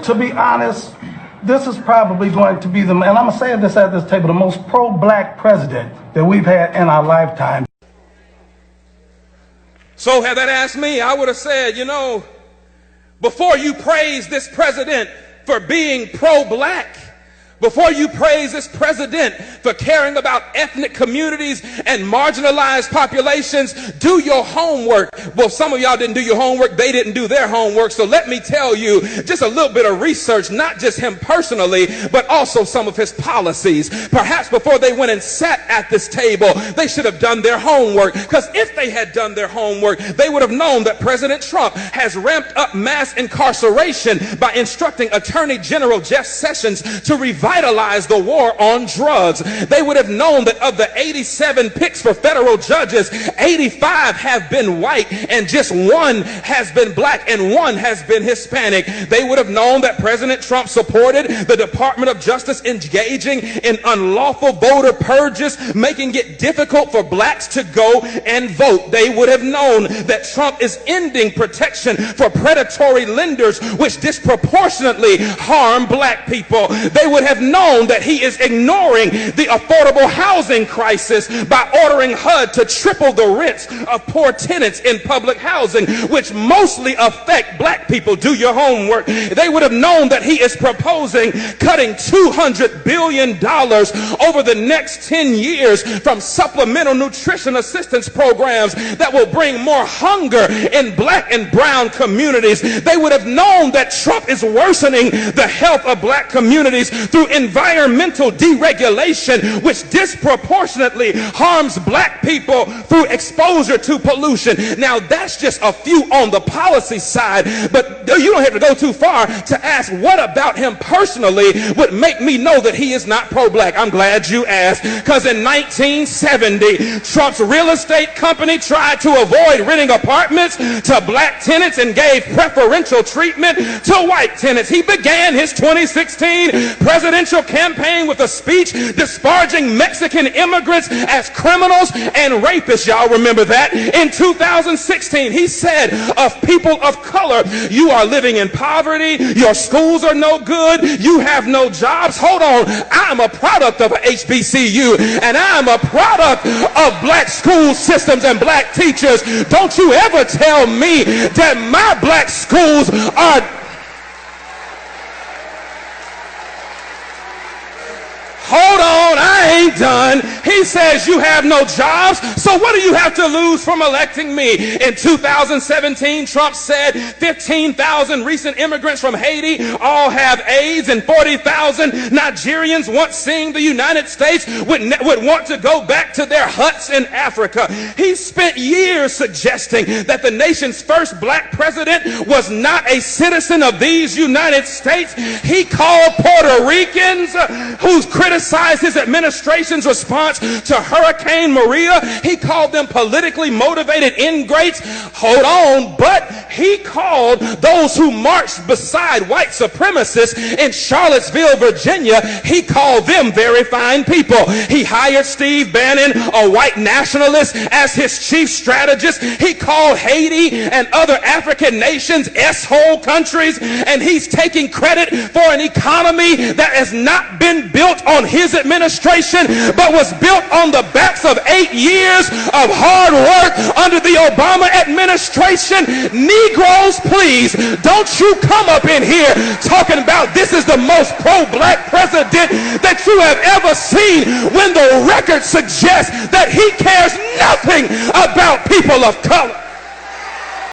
To be honest, this is probably going to be and I'm going to say this at this table, the most pro-black president that we've had in our lifetime. So had that asked me, I would have said, before you praise this president for being pro-black, before you praise this president for caring about ethnic communities and marginalized populations, do your homework. Well, some of y'all didn't do your homework. They didn't do their homework. So let me tell you just a little bit of research, not just him personally, but also some of his policies. Perhaps before they went and sat at this table, they should have done their homework. Because if they had done their homework, they would have known that President Trump has ramped up mass incarceration by instructing Attorney General Jeff Sessions to revitalize the war on drugs. They would have known that of the 87 picks for federal judges, 85 have been white and just one has been black and one has been Hispanic. They would have known that President Trump supported the Department of Justice engaging in unlawful voter purges, making it difficult for blacks to go and vote. They would have known that Trump is ending protection for predatory lenders, which disproportionately harm black people. They would have known that he is ignoring the affordable housing crisis by ordering HUD to triple the rents of poor tenants in public housing, which mostly affect black people. Do your homework. They would have known that he is proposing cutting $200 billion over the next 10 years from supplemental nutrition assistance programs that will bring more hunger in black and brown communities. They would have known that Trump is worsening the health of black communities through environmental deregulation, which disproportionately harms black people through exposure to pollution. Now, that's just a few on the policy side, but you don't have to go too far to ask what about him personally would make me know that he is not pro-black. I'm glad you asked, because in 1970, Trump's real estate company tried to avoid renting apartments to black tenants and gave preferential treatment to white tenants. He began his 2016 presidential campaign with a speech disparaging Mexican immigrants as criminals and rapists. Y'all remember that? In 2016, he said of people of color, you are living in poverty, your schools are no good, you have no jobs. Hold on, I'm a product of a HBCU and I'm a product of black school systems and black teachers. Don't you ever tell me that my black schools are... Hold on, I ain't done. He says you have no jobs, so what do you have to lose from electing me? In 2017, Trump said 15,000 recent immigrants from Haiti all have AIDS, and 40,000 Nigerians once seeing the United States would want to go back to their huts in Africa. He spent years suggesting that the nation's first black president was not a citizen of these United States. He called Puerto Ricans who's criticized his administration's response to Hurricane Maria. He called them politically motivated ingrates. Hold on, but he called those who marched beside white supremacists in Charlottesville, Virginia, he called them very fine people. He hired Steve Bannon, a white nationalist, as his chief strategist. He called Haiti and other African nations S-hole countries, and he's taking credit for an economy that has not been built on his administration, but was built on the backs of 8 years of hard work under the Obama administration. Negroes, please, don't you come up in here talking about this is the most pro-black president that you have ever seen when the record suggests that he cares nothing about people of color.